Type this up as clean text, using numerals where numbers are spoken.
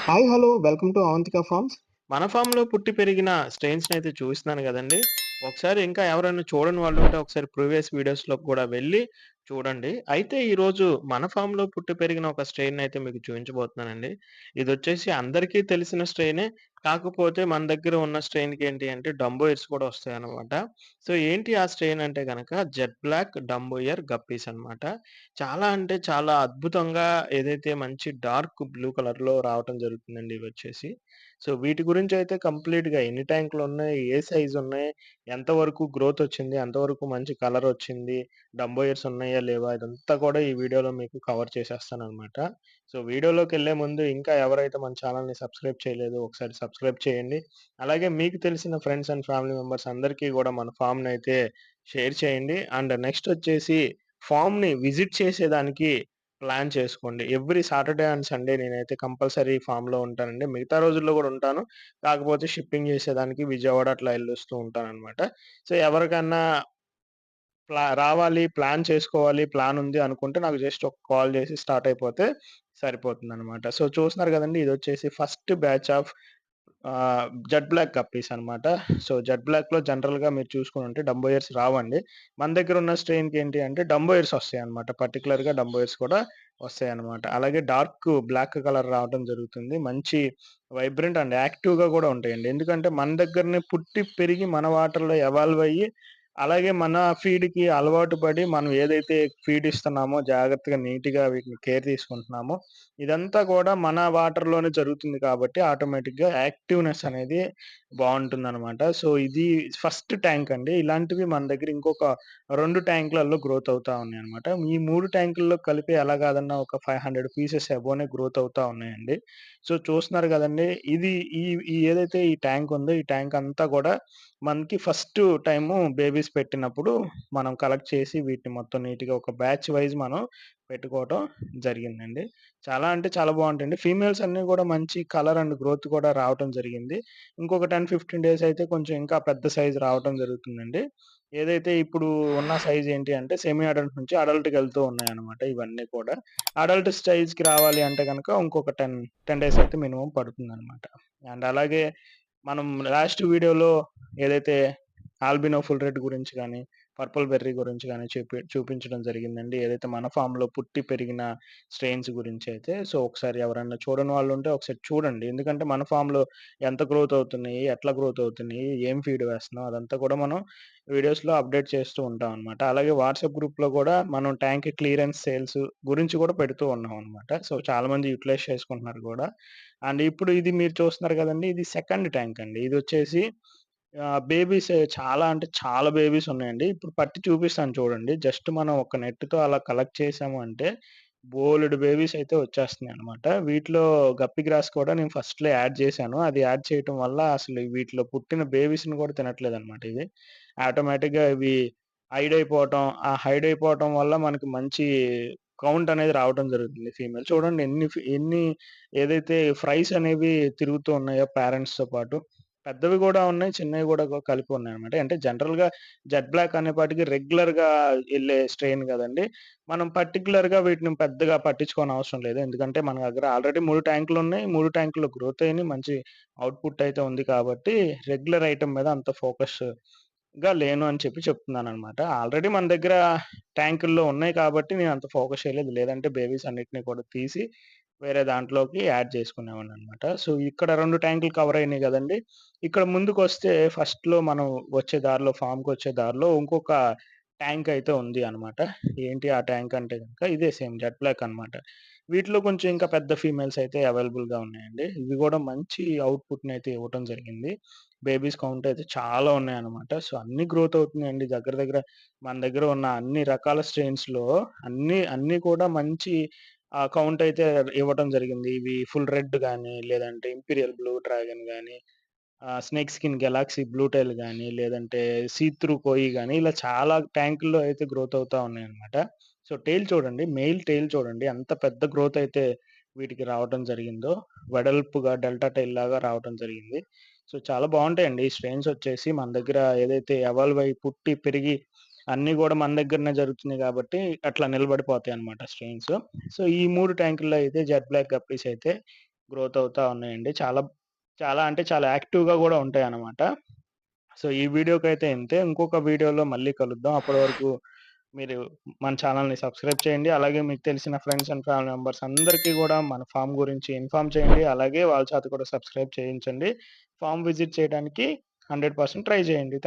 Hi! Hello! Welcome to Avantika farms. మన ఫామ్‌లో పుట్టి పెరిగిన స్ట్రెయిన్స్‌నయితే చూస్తున్నాను గదండీ! ఒకసారి ఇంకా ఎవరైనా చూడని వాళ్ళుంటే ఒకసారి ప్రీవియస్ వీడియోస్‌లోకి గూడా వెళ్లి చూడండి. అయితే ఈరోజు మన ఫామ్‌లో పుట్టి పెరిగిన ఒక స్ట్రెయిన్‌నయితే మీకు చూయించబోతున్నానండి. ఇదొచ్చేసి అందరికీ తెలిసిన స్ట్రెయినే. కాకపోతే మన దగ్గర ఉన్న స్ట్రెయిన్‌కి ఏంటి అంటే డంబో ఇయర్స్ కూడా వస్తాయన్నమాట. సో, ఏంటి ఆ స్ట్రెయిన్ అంటే గనక jet black dumbo ear guppies అన్నమాట. చాలా అంటే చాలా అద్భుతంగా ఏదైతే మంచి డార్క్ బ్లూ కలర్‌లో రావటం జరుగుతుందండి ఇవొచ్చేసి. సో, వీటి గురించయితే కంప్లీట్‌గా ఎన్ని ట్యాంకులున్నాయి? ఏ సైజున్నాయి? ఎంతవరకు గ్రోతొచ్చింది? ఎంతవరకు మంచి కలరొచ్చింది? డంబోయర్స్ ఉన్నాయా? లేవా? ఇదంతా కూడా ఈ వీడియోలో మీకు కవర్ చేసేస్తాననమాట. సో, వీడియోలోకెళ్ళే ముందు ఇంకా ఎవరైతే మన ఛానెల్‌ని సబ్స్క్రైబ్ చేయలేదో ఒకసారి సబ్స్క్రైబ్ చేయండి. అలాగే మీకు తెలిసిన ఫ్రెండ్స్ అండ్ ఫ్యామిలీ మెంబర్స్ అందరికీ గూడా మన ఫార్మ్‌నయితే షేర్ చేయండి. అండ్ నెక్స్టొచ్చేసి ఫార్మ్‌ని విజిట్ చేసేదానికి ప్లాన్ చేసుకోండి. ఎవ్రీ సాటర్‌డే అండ్ సండే నేనైతే కంపల్సరీ ఫామ్‌లో ఉంటానండి. మిగతా రోజుల్లో గూడా ఉంటాను. కాకపోతే షిప్పింగ్ చేసేదానికి విజయవాడ అట్లా ఎళ్ళొస్తూ ఉంటాననమాట. సో, ఎవరికన్నా రావాలి, ప్లాన్ చేసుకోవాలి, ప్లానుంది అనుకుంటే నాకు జస్ట్ ఒక కాల్ చేసి స్టార్ట్ అయిపోతే సరిపోతుందనమాట. సో, చూస్తున్నారు గదండీ! ఇదొచ్చేసి first batch of Z black guppies అనమాట. సో, జెడ్ బ్లాక్‌లో జనరల్‌గా మీరు చూసుకొనుంటే డంబోయర్స్ రావండి. మన దగ్గరున్న స్ట్రెయిన్‌కి ఏంటి అంటే డంబోయర్స్ వస్తాయన్నమాట. పర్టిక్యులర్‌గా డంబోయర్స్ కూడా వస్తాయన్నమాట. అలాగే డార్క్ బ్లాక్ కలర్ రావటం జరుగుతుంది. మంచి వైబ్రెంట్ అండ్ యాక్టివ్‌గా గూడా ఉంటాయండి. ఎందుకంటే మన దగ్గరనే పుట్టి, పెరిగి మన వాటర్‌లో ఎవాల్వ్ అయ్యి, అలాగే మన ఫీడ్‌కి అలవాటు పడి మనం ఏదైతే ఫీడ్ ఇస్తున్నామో జాగ్రత్తగా నీట్‌గా వీటిని కేర్ తీసుకుంటున్నామో ఇదంతా కూడా మన వాటర్‌లోనే జరుగుతుంది కాబట్టి ఆటోమేటిక్‌గా యాక్టివ్‌నెస్ అనేది బావుంటుందనమాట. సో, ఇది ఫస్ట్ ట్యాంక్ అండి. ఇలాంటివి మన దగ్గర ఇంకొక 2 ట్యాంక్‌లలో గ్రోత్ అవుతా ఉన్నాయన్నమాట. ఈ 3 ట్యాంకుల్లో కలిపి ఎలా కాదన్నా ఒక 500 పీసెస్ అబోనే గ్రోత్ అవుతా ఉన్నాయండి. సో, చూస్తున్నారు గదండీ! ఇది ఈ ఈ ఏదైతే ఈ ట్యాంక్ ఉందో ఈ ట్యాంక్ అంతా గూడా మనకి ఫస్ట్ టైము బేబీస్ పెట్టినప్పుడు మనం కలెక్ట్ చేసి వీటిని మొత్తం నీట్‌గా ఒక బ్యాచ్ వైస్ మనం పెట్టుకోవటం జరిగిందండి. చాలా అంటే చాలా బావుంటాయండి. ఫీమేల్స్ అన్నీ గూడా మంచి కలర్ అండ్ గ్రోత్ కూడా రావటం జరిగింది. ఇంకొక 10, 15 డేస్ అయితే కొంచెం ఇంకా పెద్ద సైజ్ రావటం జరుగుతుందండి. ఏదైతే ఇప్పుడు ఉన్న సైజ్ ఏంటి అంటే సెమీ అడల్ట్ నుంచి అడల్ట్‌కెళ్తూ ఉన్నాయన్నమాట ఇవన్నీ కూడా. అడల్ట్ స్టేజ్‌కి రావాలి అంటే గనక ఇంకొక 10 డేస్ అయితే మినిమమ్ పడుతుందన్నమాట. అండ్ అలాగే మనం లాస్ట్ వీడియోలో ఏదైతే ఆల్బినో ఫుల్ రెడ్ గురించి గాని, పర్పుల్ బెర్రీ గురించి గాని చూపించడం జరిగిందండి. ఏదైతే మన ఫామ్‌లో పుట్టి పెరిగిన స్ట్రెయిన్స్ గురించయితే. సో, ఒకసారి ఎవరైనా చూడని వాళ్ళుంటే ఒకసారి చూడండి. ఎందుకంటే మన ఫామ్‌లో ఎంత గ్రోత్ అవుతున్నాయి, ఎట్లా గ్రోత్ అవుతున్నాయి, ఏం ఫీడ్ వేస్తున్నాం అదంతా కూడా మనం వీడియోస్‌లో అప్డేట్ చేస్తూ ఉంటామనమాట. అలాగే వాట్సాప్ గ్రూప్‌లో గూడా మనం ట్యాంక్ క్లియరెన్స్ సేల్స్ గురించి కూడా పెడుతూ ఉన్నామనమాట. సో, చాలామంది యుటిలైజ్ చేసుకుంటున్నారు గూడా. అండ్ ఇప్పుడు ఇది మీరు చూస్తున్నారు గదండీ! ఇది సెకండ్ ట్యాంక్ అండి. ఇదొచ్చేసి బేబీస్ చాలా అంటే చాలా బేబీస్ ఉన్నాయండి. ఇప్పుడు పట్టి చూపిస్తాను చూడండి. జస్ట్ మనం ఒక నెట్‌తో అలా కలెక్ట్ చేసాము అంటే బోలెడు బేబీస్ అయితే వచ్చేస్తున్నాయన్నమాట. వీటిలో గప్పి గ్రాస్ కూడా నేను ఫస్ట్‌లో యాడ్ చేశాను. అది యాడ్ చేయటం వల్ల అసలు వీటిలో పుట్టిన బేబీస్‌ని కూడా తినట్లేదన్నమాట ఇది. ఆటోమేటిక్‌గా ఇవి హైడ్ అయిపోవటం, ఆ హైడ్ అయిపోవటం వల్ల మనకి మంచి కౌంట్ అనేది రావటం జరుగుతుంది ఫీమేల్. చూడండి ఎన్ని ఏదైతే ఫ్రైస్ అనేవి తిరుగుతూ ఉన్నాయో పేరెంట్స్‌తో పాటు. పెద్దవి గూడా ఉన్నాయి. చిన్నవి గూడా కలిపి ఉన్నాయన్నమాట. అంటే జనరల్‌గా జెడ్ బ్లాక్ అనేపాటికి రెగ్యులర్‌గా ఎళ్ళే స్ట్రెయిన్ గదండీ! మనం పర్టిక్యులర్‌గా వీటిని పెద్దగా పట్టించుకోనవసరం లేదు. ఎందుకంటే మన దగ్గర ఆల్రెడీ 3 ట్యాంకులున్నాయి. 3 ట్యాంకుల్లో గ్రోత్ అయినియి. మంచి ఔట్‌పుట్ అయితే ఉంది కాబట్టి రెగ్యులర్ ఐటెమ్ మీద అంత ఫోకస్‌గా లేను అని చెప్తున్నాననమాట. ఆల్రెడీ మన దగ్గర ట్యాంకుల్లో ఉన్నాయి కాబట్టి నేనంత ఫోకస్ చేయలేదు. లేదంటే బేబీస్ అన్నిటిని కూడా తీసి వేరే దాంట్లోకి యాడ్ చేసుకునేవాడిననమాట. సో, ఇక్కడ 2 ట్యాంకులు కవర్ అయినాయి గదండీ! ఇక్కడ ముందుకొస్తే ఫస్ట్‌లో మనం వచ్చే దారిలో ఫార్మ్‌కొచ్చే దారిలో ఇంకొక ట్యాంక్ అయితే ఉంది అనమాట. ఏంటి ఆ ట్యాంక్ అంటే గనక ఇదే సేమ్ జెడ్ బ్లాక్ అనమాట. వీటిలో కొంచెం ఇంకా పెద్ద ఫీమేల్స్ అయితే అవైలబుల్‌గా ఉన్నాయండి. ఇవి గూడా మంచి ఔట్‌పుట్‌నయితే ఇవ్వటం జరిగింది. బేబీస్ కౌంట్ అయితే చాలా ఉన్నాయన్నమాట. సో, అన్నీ గ్రోత్ అవుతున్నాయండి. దగ్గర దగ్గర మన దగ్గర ఉన్న అన్ని రకాల స్ట్రెయిన్స్‌లో అన్నీ కూడా మంచి కౌంట్ అయితే ఇవ్వటం జరిగింది. ఇవి ఫుల్ రెడ్ గాని, లేదంటే ఇంపీరియల్ బ్లూ డ్రాగన్ గాని, snake skin galaxy blue tail గాని, లేదంటే సీ త్రూ కోయి గాని, ఇలా చాలా ట్యాంకుల్లో అయితే గ్రోత్ అవుతా ఉన్నాయన్నమాట. సో, టెయిల్ చూడండి. మెయిల్ టెయిల్ చూడండి. ఎంత పెద్ద గ్రోత్ అయితే వీటికి రావటం జరిగిందో. వెడల్పుగా డెల్టా టెయిల్ లాగా రావటం జరిగింది. సో, చాలా బావుంటాయండి. ఈ స్ట్రెయిన్స్ వచ్చేసి మన దగ్గర ఏదైతే ఎవాల్వ్ అయ్యి, పుట్టి, పెరిగి అన్నీ గూడా మన దగ్గరనే జరుగుతున్నాయి గాబట్టి, అట్లా నిలబడిపోతాయన్నమాట స్ట్రెయిన్స్. సో, ఈ 3 ట్యాంకుల్లో అయితే జెడ్ బ్లాక్ గప్పీస్ అయితే గ్రోత్ అవుతా ఉన్నాయండి. చాలా చాలా అంటే చాలా యాక్టివ్‌గా గూడా ఉంటాయన్నమాట. సో, ఈ వీడియోకైతే ఇంతే. ఇంకొక వీడియోలో మళ్ళీ కలుద్దాం. అప్పటి వరకు మీరు మన ఛానెల్‌ని సబ్స్క్రైబ్ చేయండి. అలాగే మీకు తెలిసిన ఫ్రెండ్స్ అండ్ ఫ్యామిలీ మెంబర్స్ అందరికీ గూడా మన ఫార్మ్ గురించి ఇన్ఫార్మ్ చేయండి. అలాగే వాళ్ళ చేత కూడా సబ్స్క్రైబ్ చేయించండి. ఫార్మ్ విజిట్ చేయడానికి 100% ట్రై చేయండి.